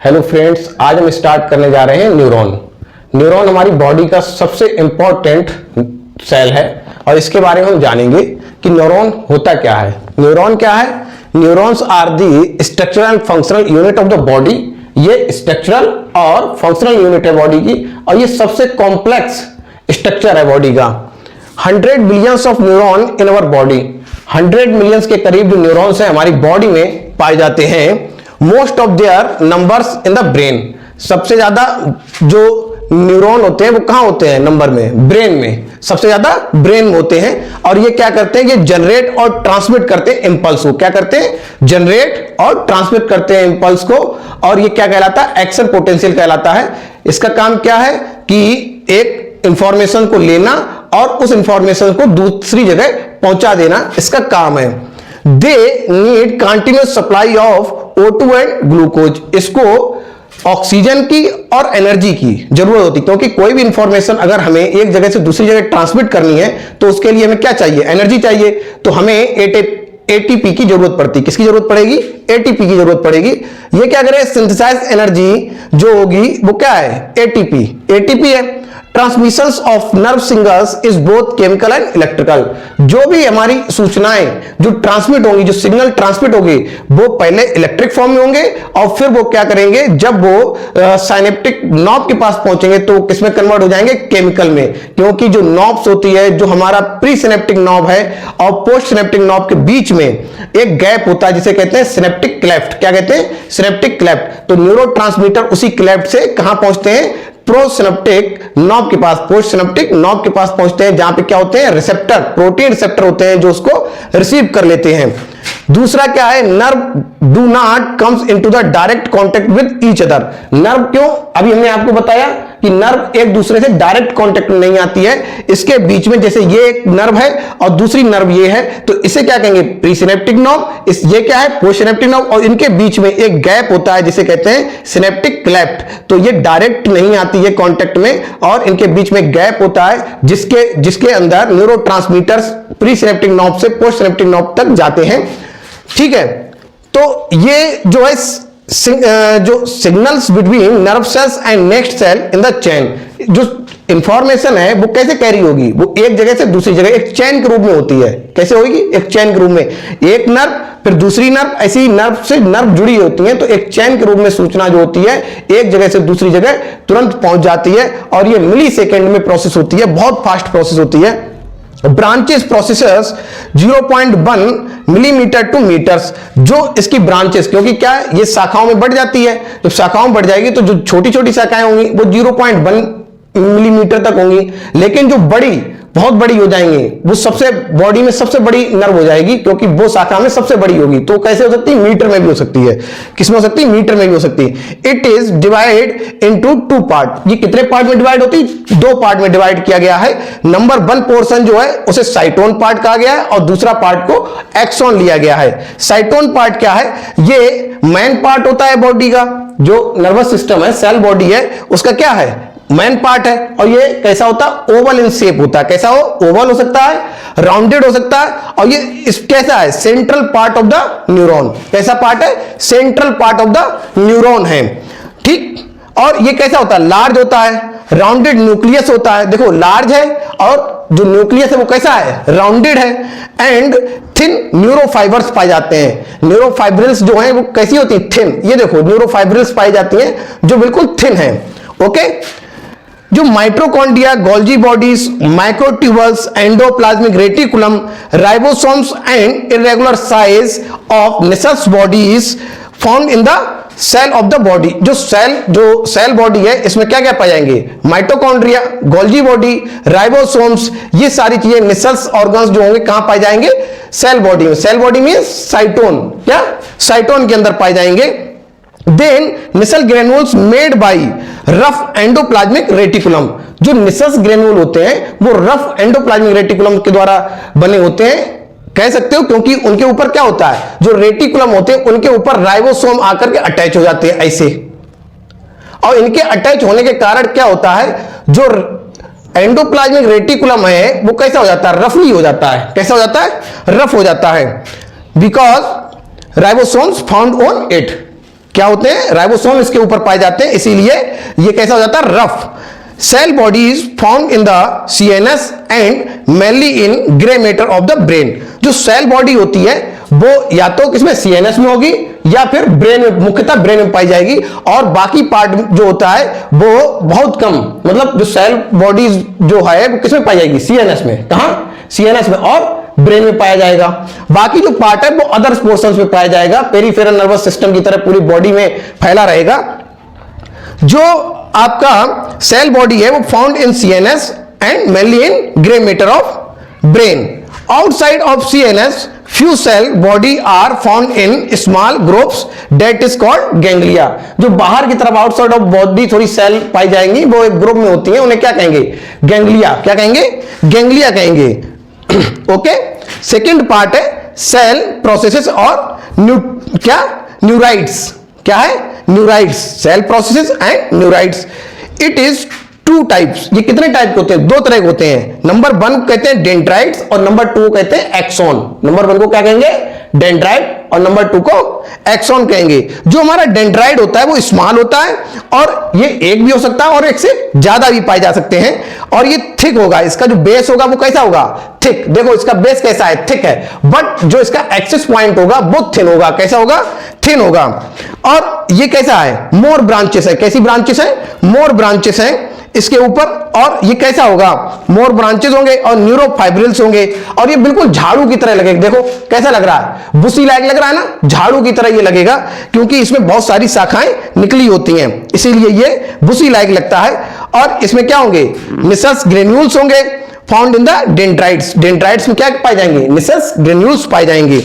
Hello friends, आज हम start करने जा रहे हैं न्यूरॉन। न्यूरॉन हमारी बॉडी का सबसे इंपॉर्टेंट सेल है और इसके बारे में हम जानेंगे कि न्यूरॉन होता क्या है। न्यूरॉन क्या है? Neurons are the structural and functional unit of the body. ये स्ट्रक्चरल और फंक्शनल यूनिट है बॉडी की और ये सबसे कॉम्प्लेक्स स्ट्रक्चर है बॉडी का। 100 billions of neuron in our body, 100 millions के करीब जो न्यूरॉन्स हैं हमारी बॉडी में पाए जाते हैं। Most of their numbers in the brain, सबसे ज्यादा जो न्यूरॉन होते हैं वो कहां होते हैं नंबर में? ब्रेन में, सबसे ज्यादा ब्रेन में होते हैं। और ये क्या करते हैं? ये जनरेट और ट्रांसमिट करते हैं इंपल्स को। क्या करते हैं? जनरेट और ट्रांसमिट करते हैं इंपल्स को। और ये क्या कहलाता है? एक्शन पोटेंशियल कहलाता है। इसका काम क्या है कि एक इंफॉर्मेशन को लेना और उस इंफॉर्मेशन को दूसरी जगह पहुंचा देना, इसका काम है। They need continuous supply of O2 and glucose. इसको ऑक्सीजन की और एनर्जी की जरूरत होती है, क्योंकि कोई भी इंफॉर्मेशन अगर हमें एक जगह से दूसरी जगह ट्रांसमिट करनी है तो उसके लिए हमें क्या चाहिए? एनर्जी चाहिए। तो हमें एटीपी की जरूरत पड़ती है। किसकी जरूरत पड़ेगी? एटीपी की जरूरत पड़ेगी। ये क्या करे? सिंथेसाइज एनर्जी जो होगी वो क्या है? एटीपी है। Transmissions of nerve signals is both chemical and electrical. जो भी हमारी सूचनाएं जो ट्रांसमिट होंगी, जो सिग्नल ट्रांसमिट होगी, वो पहले इलेक्ट्रिक फॉर्म में होंगे और फिर वो क्या करेंगे? जब वो साइनेप्टिक नॉब के पास पहुंचेंगे तो किसमें कन्वर्ट हो जाएंगे? केमिकल में। क्योंकि जो नॉब्स होती है, जो हमारा प्री सिनेप्टिक नॉब है और पोस्ट सिनेप्टिक नॉब के बीच में एक गैप होता है जिसे कहते हैं सिनेप्टिक क्लेफ्ट। क्या कहते हैं? Synaptic cleft. तो न्यूरोट्रांसमीटर उसी क्लेफ्ट से कहां पहुंचते हैं? प्रोसिनेप्टिक नॉब के पास, पोस्ट सिनेप्टिक नॉब के पास पहुंचते हैं, जहां पे क्या होते हैं? रिसेप्टर, प्रोटीन रिसेप्टर होते हैं जो उसको रिसीव कर लेते हैं। दूसरा क्या है? Nerve do not comes into the direct contact with each other. Nerve क्यों? अभी हमने आपको बताया कि नर्व एक दूसरे से डायरेक्ट कांटेक्ट में नहीं आती है। इसके बीच में जैसे ये एक नर्व है और दूसरी नर्व ये है, तो इसे क्या कहेंगे? Presynaptic knob. ये क्या है? Post synaptic knob. और इनके बीच में एक गैप होता है जिसे कहते हैं सिनेप्टिक क्लेफ्ट। तो ये डायरेक्ट नहीं आती है कांटेक्ट में और इनके बीच में गैप होता है जिसके अंदर न्यूरोट्रांसमीटर्स प्री सिनेप्टिक नॉब से पोस्ट सिनेप्टिक नॉब तक जाते हैं। ठीक है, तो ये जो है जो signals between nerve cells and next cell in the chain, जो इंफॉर्मेशन है वो कैसे कैरी होगी? वो एक जगह से दूसरी जगह एक चेन के रूप में होती है। कैसे होगी? एक चेन के रूप में, एक नर्व फिर दूसरी नर्व, ऐसी नर्व से नर्व जुड़ी होती है। तो एक चेन के रूप में सूचना जो होती है एक जगह से दूसरी जगह तुरंत पहुंच जाती है और ये मिली सेकेंड में प्रोसेस होती है, बहुत फास्ट प्रोसेस होती है। Branches processors 0.1 millimetre to metres. जो इसकी ब्रांचेस, क्योंकि क्या है? ये शाखाओं में बढ़ जाती है। जब शाखाओं में बढ़ जाएगी तो जो छोटी छोटी शाखाएं होंगी वो 0.1 मिलीमीटर तक होंगी, लेकिन जो बड़ी, बहुत बड़ी हो जाएंगी, वो सबसे बॉडी में सबसे बड़ी नर्व हो जाएगी, क्योंकि वो शाखा में सबसे बड़ी होगी। तो कैसे हो सकती है? मीटर में भी हो सकती है। किसमें हो सकती है? मीटर में भी हो सकती है। It is divide into 2 part. ये कितने पार्ट में डिवाइड होती है? 2 पार्ट में डिवाइड किया गया है। नंबर 1 पोर्शन जो है उसे साइटोन पार्ट कहा गया है और दूसरा पार्ट को एक्सॉन लिया गया है। साइटोन पार्ट क्या है? ये मेन पार्ट होता है बॉडी का, जो नर्वस सिस्टम है, सेल बॉडी है, उसका क्या है? मेन पार्ट है। और ये कैसा होता है? ओवल इन शेप होता है। कैसा हो? ओवल हो सकता है, राउंडेड हो सकता है। और ये कैसा है? Central part of the neuron. कैसा पार्ट है? Central part of the neuron है। ठीक। और ये कैसा होता है? लार्ज होता है, राउंडेड न्यूक्लियस होता है। देखो, लार्ज है और जो न्यूक्लियस है वो कैसा है? राउंडेड है। एंड थिन न्यूरोफाइबर्स पाए जाते हैं। न्यूरोफाइब्रिल्स जो है वो कैसी होती है? थिन। ये देखो, न्यूरोफाइब्रिल्स पाई जाती हैं जो बिल्कुल थिन है। ओके। जो mitochondria, Golgi bodies, microtubules, endoplasmic reticulum, ribosomes and irregular size of Nissl's bodies found in the cell of the body. जो सेल बॉडी है इसमें क्या क्या पाए जाएंगे? माइटोकॉन्ड्रिया, गोल्जी बॉडी, राइबोसोम्स, ये सारी चीजें निसल्स ऑर्गन्स जो होंगे कहां पाए जाएंगे? सेल बॉडी में। सेल बॉडी में साइटोन, क्या? साइटोन के अंदर पाए जाएंगे। Then Nissl granules made by rough endoplasmic reticulum. जो निसल्स ग्रेन्यूल होते हैं वो रफ एंडोप्लाज्मिक रेटिकुलम के द्वारा बने होते हैं, कह सकते हो, क्योंकि उनके ऊपर क्या होता है? जो रेटिकुलम होते हैं उनके ऊपर राइबोसोम आकर के अटैच हो जाते हैं ऐसे। और इनके अटैच होने के कारण क्या होता है? जो एंडोप्लाज्मिक रेटिकुलम है वो कैसा हो जाता है? रफली हो जाता है। कैसा हो जाता है? रफ हो जाता है। Because ribosomes found on it. क्या होते हैं, राइबोसोम इसके ऊपर पाए जाते हैं, इसीलिए ये कैसा हो जाता है, rough. Cell body is found in the CNS and mainly in grey matter of the brain. जो सेल बॉडी होती है वो या तो किसमें, सीएनएस में होगी या फिर ब्रेन में, मुख्यतः ब्रेन में पाई जाएगी, और बाकी पार्ट जो होता है वो बहुत कम, मतलब जो सेल बॉडी जो है वो किसमें पाई जाएगी, सीएनएस में। कहां, सीएनएस में, और ब्रेन में पाया जाएगा। बाकी जो पार्ट है वो अदर पोर्शंस में पाया जाएगा, पेरिफेरल नर्वस सिस्टम की तरह पूरी बॉडी में फैला रहेगा। जो आपका सेल बॉडी है वो found in CNS and mainly in grey matter of brain. Outside of CNS few cell body are found in small groups that is called ganglia। जो बाहर की तरफ आउटसाइड ऑफ बॉडी थोड़ी सेल पाई जाएंगी वो एक ग्रुप में होती हैं, उन्हें क्या कहेंगे, गैंग्लिया। क्या कहेंगे, गैंग्लिया कहेंगे। ओके, सेकंड पार्ट है सेल प्रोसेसेस और क्या, न्यूराइड्स। क्या है, neurites, cell processes and neurites. It is two types. ये कितने टाइप के होते हैं, दो तरह के होते हैं। नंबर 1 कहते हैं डेंड्राइट्स और नंबर 2 कहते हैं एक्सॉन। नंबर 1 को क्या कहेंगे, डेंड्राइट, और नंबर 2 को एक्सॉन कहेंगे। जो हमारा डेंड्राइट होता है वो स्मॉल होता है और ये एक भी हो सकता है और एक से ज्यादा भी पाए जा सकते हैं, और ये थिक होगा। इसका जो बेस होगा वो कैसा होगा, थिक। देखो इसका बेस कैसा है, थिक है, बट जो इसका एक्सेस पॉइंट होगा वो थिन होगा। कैसा होगा, थिन होगा। और ये कैसा है, मोर ब्रांचेस है। कैसी ब्रांचेस है, मोर ब्रांचेस है इसके ऊपर। और ये कैसा होगा, मोर ब्रांचेस होंगे और न्यूरोफाइब्रिल्स होंगे, और ये बिल्कुल झाड़ू की तरह लगेगा। देखो कैसा लग रहा है, बुशी लाइक लग रहा है ना, झाड़ू की तरह ये लगेगा, क्योंकि इसमें बहुत सारी शाखाएं निकली होती हैं, इसीलिए ये बुशी लाइक लगता है। और इसमें क्या होंगे, निसल्स ग्रेन्यूल्स होंगे found in the dendrites. Dendrites में क्या पाए जाएंगे, निसल्स ग्रेन्यूल्स पाए जाएंगे।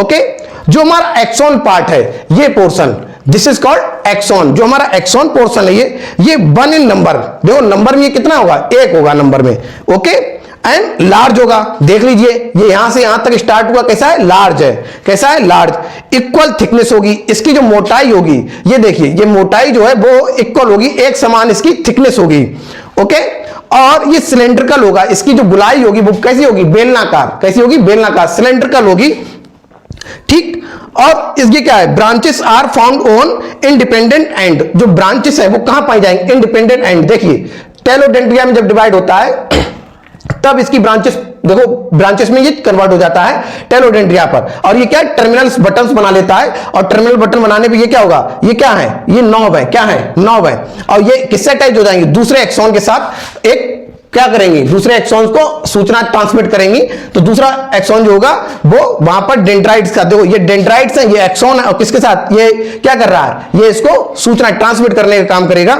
ओके, जो हमारा एक्सॉन पार्ट है, ये portion, this is called axon. जो हमारा एक्सॉन पोर्शन है ये 1 इन नंबर। देखो नंबर में ये कितना होगा, 1 होगा नंबर में। ओके, एंड लार्ज होगा। देख लीजिए ये यहां से यहां तक स्टार्ट हुआ, कैसा है, लार्ज है। कैसा है, लार्ज। इक्वल थिकनेस होगी इसकी, जो मोटाई होगी, ये देखिए ये मोटाई जो है वो इक्वल होगी, एक समान इसकी थिकनेस होगी। ओके, और ये सिलेंड्रिकल होगा। इसकी जो गुलाई होगी वो कैसी होगी, बेलनाकार। कैसी होगी, बेलनाकार, सिलेंड्रिकल होगी। ठीक, और इसकी क्या है, branches are found on independent end. जो ब्रांचेस है वो कहां पाई जाएंगे, इंडिपेंडेंट एंड। देखिए टेलोडेंड्रिया में जब डिवाइड होता है तब इसकी ब्रांचेस, देखो ब्रांचेस में ये कन्वर्ट हो जाता है टेलोडेंड्रिया पर, और ये क्या है, टर्मिनल बटन्स बना लेता है। और टर्मिनल बटन बनाने पे ये क्या होगा, ये क्या है, ये नॉब है। क्या है, नॉब है। और ये किससे अटैच हो जाएंगे, दूसरे एक्सॉन के साथ एक क्या करेंगे, दूसरे एक्सॉन्स को सूचना ट्रांसमिट करेंगी। तो दूसरा एक्सॉन जो होगा वो वहां पर डेंड्राइट्स का, देखो ये डेंड्राइट्स है, ये एक्सॉन है, और किसके साथ ये क्या कर रहा है, ये इसको सूचना ट्रांसमिट करने का काम करेगा।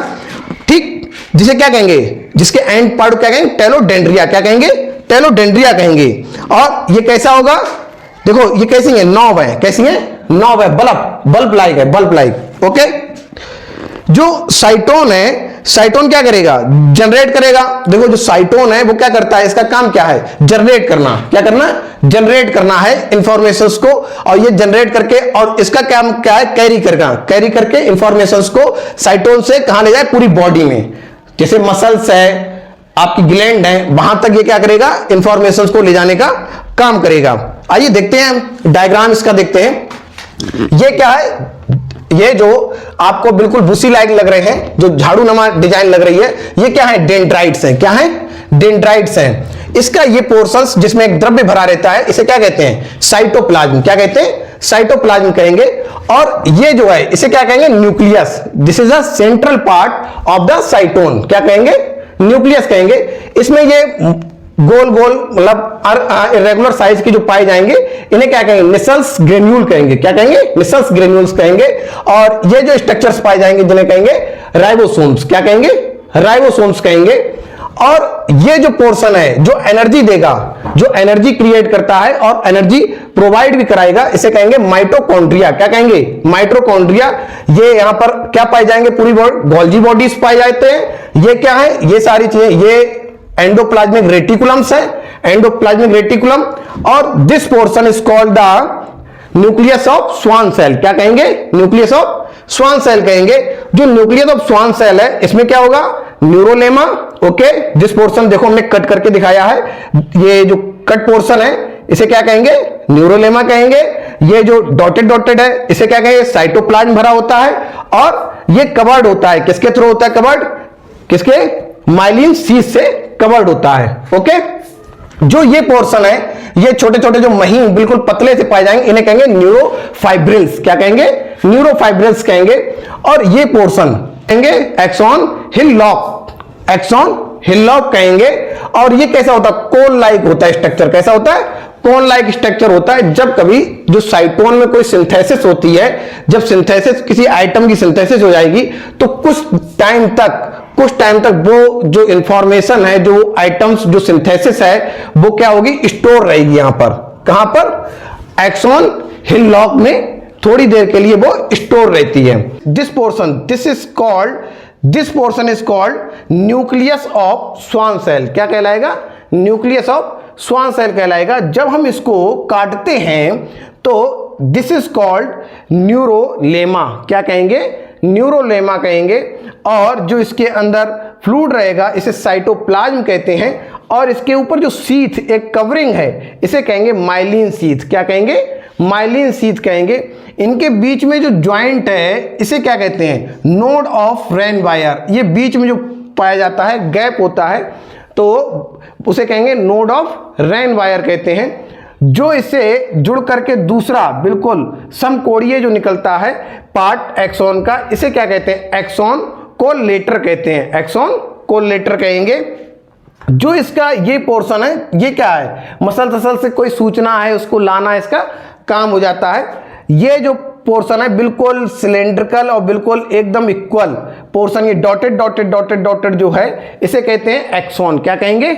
ठीक, जिसे क्या कहेंगे, जिसके एंड पार्ट क्या कहेंगे, टेलोडेंड्रिया। क्या कहेंगे, टेलोडेंड्रिया कहेंगे। और ये कैसा होगा, देखो ये कैसी है, नॉब है। कैसी है, नॉब है, बल्ब लाइक है, बल्ब लाइक। ओके, जो साइटोन है, साइटोन क्या करेगा, जनरेट करेगा। देखो जो साइटोन है वो क्या करता है, इसका काम क्या है, जनरेट करना। क्या करना, जनरेट करना है इंफॉर्मेशंस को, और ये जनरेट करके, और इसका काम क्या है, कैरी करना। कैरी करके इंफॉर्मेशंस को साइटोन से कहां ले जाए, पूरी बॉडी में। जैसे मसल्स है, आपकी ग्लैंड है, वहां तक ये क्या करेगा, इंफॉर्मेशंस को ले जाने का काम करेगा। आइए देखते हैं डायग्राम इसका, देखते हैं ये क्या है। ये जो आपको बिल्कुल बुशी लाइक लग रहे हैं, जो झाड़ू नमा डिजाइन लग रही है, ये क्या है, डेंड्राइट्स हैं। क्या है, डेंड्राइट्स हैं। इसका ये पोर्शंस जिसमें एक द्रव्य भरा रहता है, इसे क्या कहते हैं, साइटोप्लाज्म। क्या कहते हैं, साइटोप्लाज्म कहेंगे। और ये जो है इसे क्या कहेंगे, nucleus. This is a central part of the साइटोन। क्या कहेंगे, न्यूक्लियस कहेंगे। इसमें ये गोल गोल मतलब इरेगुलर साइज की जो पाए जाएंगे, इन्हें क्या कहेंगे, निसल्स ग्रेन्यूल कहेंगे। क्या कहेंगे, निसल्स ग्रेन्यूल्स कहेंगे। और ये जो स्ट्रक्चर्स पाए जाएंगे जिन्हें कहेंगे राइबोसोम्स। क्या कहेंगे, राइबोसोम्स कहेंगे। और ये जो पोर्शन है जो एनर्जी देगा, जो एनर्जी क्रिएट करता है और एनर्जी प्रोवाइड भी कराएगा, इसे कहेंगे माइटोकॉन्ड्रिया। क्या कहेंगे, माइटोकॉन्ड्रिया। ये यहां पर क्या पाए जाएंगे, पूरी गोल्जी बॉडीज पाए जाते हैं। ये क्या है, ये सारी चीजें, ये एंडोप्लाज्मिक रेटिकुलम्स है, एंडोप्लाज्मिक रेटिकुलम। और this portion is called the nucleus of Schwann cell. क्या कहेंगे, न्यूक्लियस ऑफ स्वान सेल कहेंगे। जो न्यूक्लियस ऑफ स्वान सेल है, इसमें क्या होगा, न्यूरोलेमा। ओके, दिस पोर्शन देखो हमने कट करके दिखाया है, ये जो कट पोर्शन है इसे क्या कहेंगे, न्यूरोलेमा कहेंगे। ये जो डॉटेड डॉटेड है इसे क्या कहेंगे, साइटोप्लाज्म भरा होता है, और ये कवर्ड होता है, किसके थ्रू होता है कवर्ड, किसके, माइलिन शीथ से कवर्ड होता है। ओके, जो ये पोर्शन है, ये छोटे छोटे जो महीन बिल्कुल पतले से पाए जाएंगे, इन्हें कहेंगे न्यूरोफाइब्रिल्स। क्या कहेंगे, न्यूरोफाइब्रिल्स कहेंगे। और ये पोर्शन कहेंगे एक्सॉन हिलॉक, एक्सॉन हिलॉक कहेंगे। और ये कैसा होता है, कोन लाइक होता है स्ट्रक्चर, कैसा होता है, कोन लाइक स्ट्रक्चर होता है। जब कभी जो साइटोन में कोई सिंथेसिस होती है, जब सिंथेसिस किसी आइटम की सिंथेसिस हो जाएगी, तो कुछ टाइम तक वो जो इंफॉर्मेशन है, जो आइटम्स जो सिंथेसिस है, वो क्या होगी, स्टोर रहेगी यहां पर। कहां पर, एक्सॉन हिलॉक में थोड़ी देर के लिए वो स्टोर रहती है। This portion is called nucleus of Schwann cell. क्या कहलाएगा, न्यूक्लियस ऑफ स्वान सेल कहलाएगा। जब हम इसको काटते हैं तो दिस इज कॉल्ड न्यूरोलेमा। क्या कहेंगे, न्यूरोलेमा कहेंगे। और जो इसके अंदर फ्लूइड रहेगा इसे साइटोप्लाज्म कहते हैं। और इसके ऊपर जो शीथ, एक कवरिंग है, इसे कहेंगे माइलिन शीथ। क्या कहेंगे, माइलिन शीथ कहेंगे। इनके बीच में जो ज्वाइंट है इसे क्या कहते हैं, नोड ऑफ रेन वायर। ये बीच में जो पाया जाता है, गैप होता है, तो उसे कहेंगे नोड ऑफ रेन वायर कहते हैं। जो इससे जुड़ करके दूसरा बिल्कुल समकोणीय जो निकलता है पार्ट एक्सॉन का, इसे क्या कहते हैं, एक्सॉन कोलेटर कहते हैं, एक्सॉन कोलेटर कहेंगे। जो इसका ये पोर्शन है, ये क्या है, मसल तसल से कोई सूचना है उसको लाना, इसका काम हो जाता है। ये जो पोर्शन है बिल्कुल सिलेंड्रिकल और बिल्कुल एकदम इक्वल पोर्शन, ये डॉटेड डॉटेड डॉटेड डॉटेड जो है, इसे कहते हैं एक्सॉन। क्या कहेंगे,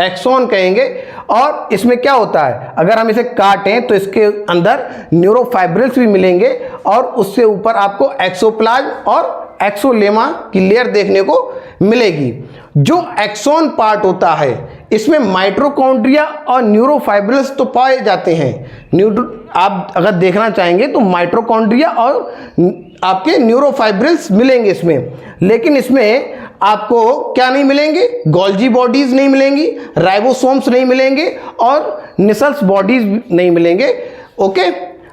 एक्सॉन कहेंगे। और इसमें क्या होता है, अगर हम इसे काटें तो इसके अंदर न्यूरोफाइब्रिल्स भी मिलेंगे, और उससे ऊपर आपको एक्सोप्लाज्म और एक्सोलेमा की लेयर देखने को मिलेगी। जो एक्सॉन पार्ट होता है इसमें माइटोकॉन्ड्रिया और न्यूरोफाइब्रिल्स तो पाए जाते हैं। आप अगर देखना चाहेंगे तो माइटोकॉन्ड्रिया और आपके न्यूरोफाइब्रिल्स मिलेंगे इसमें। लेकिन इसमें आपको क्या नहीं मिलेंगे, गोल्जी बॉडीज नहीं मिलेंगी, राइबोसोम्स नहीं मिलेंगे, और निसल्स बॉडीज नहीं मिलेंगे। ओके,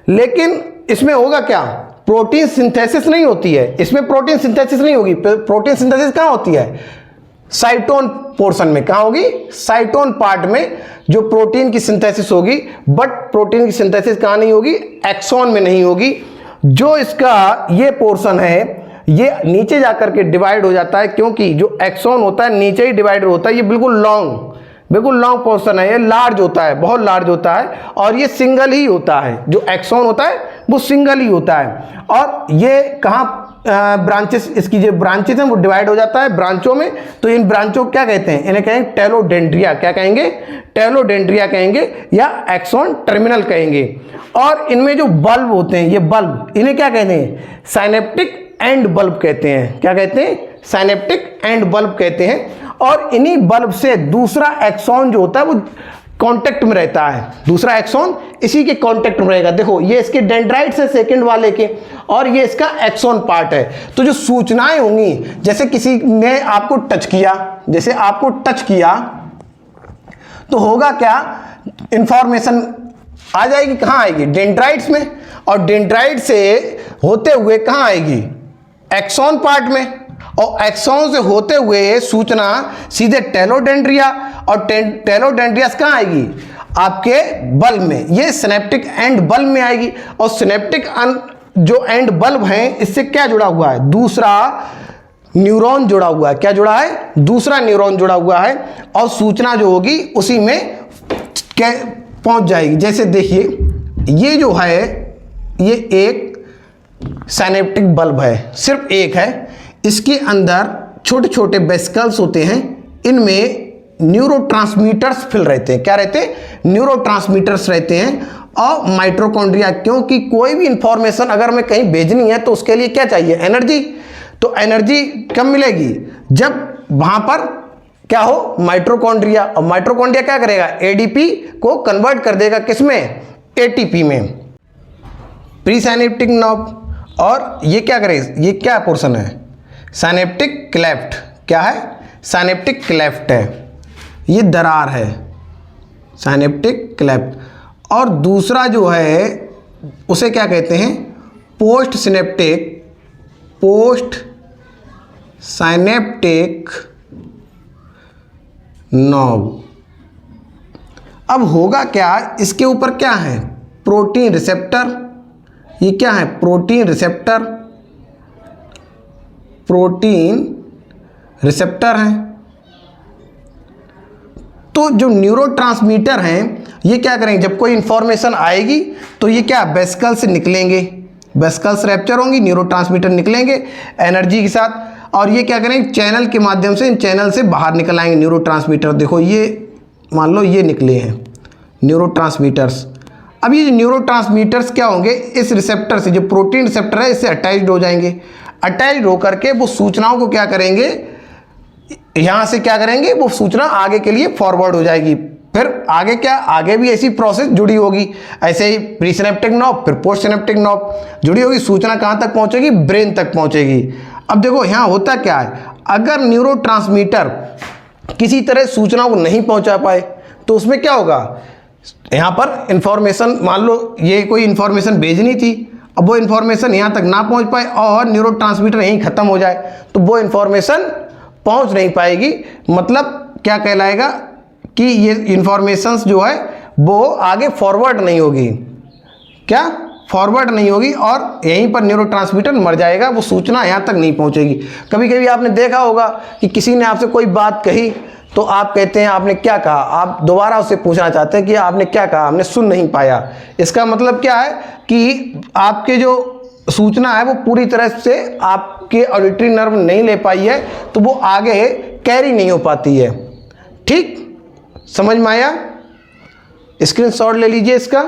लेकिन इसमें होगा क्या, प्रोटीन सिंथेसिस नहीं होती है, इसमें प्रोटीन सिंथेसिस नहीं होगी। प्रोटीन सिंथेसिस कहाँ होती है, साइटोन पोर्शन में। कहाँ होगी, साइटोन पार्ट में जो प्रोटीन की सिंथेसिस होगी। बट प्रोटीन की सिंथेसिस कहाँ नहीं होगी, एक्सॉन में नहीं होगी। जो इसका ये पोर्शन है ये नीचे जाकर के डिवाइड हो जाता है, क्योंकि जो एक्सॉन होता है नीचे ही डिवाइड होता है। ये बिल्कुल लॉन्ग पोर्शन है, ये लार्ज होता है, बहुत लार्ज होता है, और ये सिंगल ही होता है। जो एक्सॉन होता है वो सिंगल ही होता है। और ये कहाँ ब्रांचेस, इसकी जो ब्रांचेस हैं वो डिवाइड हो जाता है ब्रांचों में। तो इन ब्रांचों को क्या कहते हैं, इन्हें कहेंगे टेलोडेंड्रिया। क्या कहेंगे, टेलोडेंड्रिया कहेंगे, या एक्सॉन टर्मिनल कहेंगे। और इनमें जो बल्ब होते हैं, ये बल्ब, इन्हें क्या कहते हैं, साइनेप्टिक एंड बल्ब कहते हैं। क्या कहते हैं, साइनेप्टिक एंड बल्ब कहते हैं। और इन्हीं बल्ब से दूसरा एक्सॉन जो होता है वो कांटेक्ट में रहता है, दूसरा एक्सॉन इसी के कांटेक्ट में रहेगा। देखो ये इसके डेंड्राइट्स है सेकंड वाले के, और ये इसका एक्सॉन पार्ट है। तो जो सूचनाएं होंगी, जैसे किसी ने आपको टच किया, जैसे आपको टच किया तो होगा क्या, इंफॉर्मेशन आ जाएगी, कहाँ आएगी, डेंड्राइट्स में। और डेंड्राइट से होते हुए कहाँ आएगी, एक्सॉन पार्ट में। और एक्सॉन से होते हुए सूचना सीधे टेलोडेंड्रिया, और टेलोडेंड्रिया कहाँ आएगी, आपके बल्ब में, ये सिनेप्टिक एंड बल्ब में आएगी। और सिनेप्टिक जो एंड बल्ब हैं, इससे क्या जुड़ा हुआ है, दूसरा न्यूरॉन जुड़ा हुआ है। क्या जुड़ा है, दूसरा न्यूरॉन जुड़ा हुआ है। और सूचना जो होगी उसी में पहुंच जाएगी। जैसे देखिए ये जो है, ये एक सिनेप्टिक बल्ब है, सिर्फ एक है। इसके अंदर छोटे छोटे वेसिकल्स होते हैं, इनमें न्यूरोट्रांसमीटर्स फिल रहते हैं। क्या रहते हैं, न्यूरोट्रांसमीटर्स रहते हैं। और माइटोकॉन्ड्रिया, क्योंकि कोई भी इंफॉर्मेशन अगर मैं कहीं भेजनी है तो उसके लिए क्या चाहिए, एनर्जी। तो एनर्जी कब मिलेगी, जब वहां पर क्या हो, माइटोकॉन्ड्रिया। और माइटोकॉन्ड्रिया क्या करेगा, एडीपी को कन्वर्ट कर देगा किसमें, एटीपी में, प्री साइनेप्टिक नर्व। और ये क्या करेगा, ये क्या पोर्शन है, साइनेप्टिक क्लेफ्ट। क्या है, साइनेप्टिक क्लेफ्ट है, ये दरार है, साइनेप्टिक क्लेफ्ट। और दूसरा जो है उसे क्या कहते हैं, पोस्ट साइनेप्टिक नॉब। अब होगा क्या, इसके ऊपर क्या है, प्रोटीन रिसेप्टर। ये क्या है, प्रोटीन रिसेप्टर हैं। तो जो न्यूरोट्रांसमीटर हैं ये क्या करेंगे, जब कोई इंफॉर्मेशन आएगी तो ये क्या, वेसिकल से निकलेंगे, वेसिकल्स रैप्चर होंगी, न्यूरोट्रांसमीटर निकलेंगे एनर्जी के साथ, और ये क्या करेंगे, चैनल के माध्यम से, इन चैनल से बाहर निकल आएंगे न्यूरोट्रांसमीटर। देखो ये मान लो ये निकले हैं न्यूरोट्रांसमीटर्स। अब ये न्यूरोट्रांसमीटर्स क्या होंगे, इस रिसेप्टर से, जो प्रोटीन रिसेप्टर है इससे अटैच्ड हो जाएंगे। अटैच्ड होकर के वो सूचनाओं को क्या करेंगे, यहाँ से क्या करेंगे, वो सूचना आगे के लिए फॉरवर्ड हो जाएगी। फिर आगे क्या, आगे भी ऐसी प्रोसेस जुड़ी होगी, ऐसे ही प्री सिनेप्टिक नॉब, फिर पोस्ट सिनेप्टिक नॉब जुड़ी होगी। सूचना कहाँ तक पहुँचेगी, ब्रेन तक पहुँचेगी। अब देखो यहाँ होता क्या है, अगर न्यूरोट्रांसमीटर किसी तरह सूचनाओं को नहीं पहुँचा पाए तो उसमें क्या होगा, यहाँ पर इंफॉर्मेशन, मान लो ये कोई इंफॉर्मेशन भेजनी थी, अब वो इंफॉर्मेशन यहाँ तक ना पहुँच पाए और न्यूरोट्रांसमीटर यहीं ख़त्म हो जाए तो वो इंफॉर्मेशन पहुँच नहीं पाएगी। मतलब क्या कहलाएगा कि ये इंफॉर्मेशंस जो है वो आगे फॉरवर्ड नहीं होगी, क्या फॉरवर्ड नहीं होगी, और यहीं पर न्यूरोट्रांसमीटर मर जाएगा, वो सूचना यहाँ तक नहीं पहुँचेगी। कभी कभी आपने देखा होगा कि किसी ने आपसे कोई बात कही तो आप कहते हैं आपने क्या कहा, आप दोबारा उससे पूछना चाहते हैं कि आपने क्या कहा, हमने सुन नहीं पाया। इसका मतलब क्या है कि आपके जो सूचना है वो पूरी तरह से आपके ऑडिटरी नर्व नहीं ले पाई है, तो वो आगे कैरी नहीं हो पाती है। ठीक, समझ में आया? स्क्रीनशॉट ले लीजिए इसका।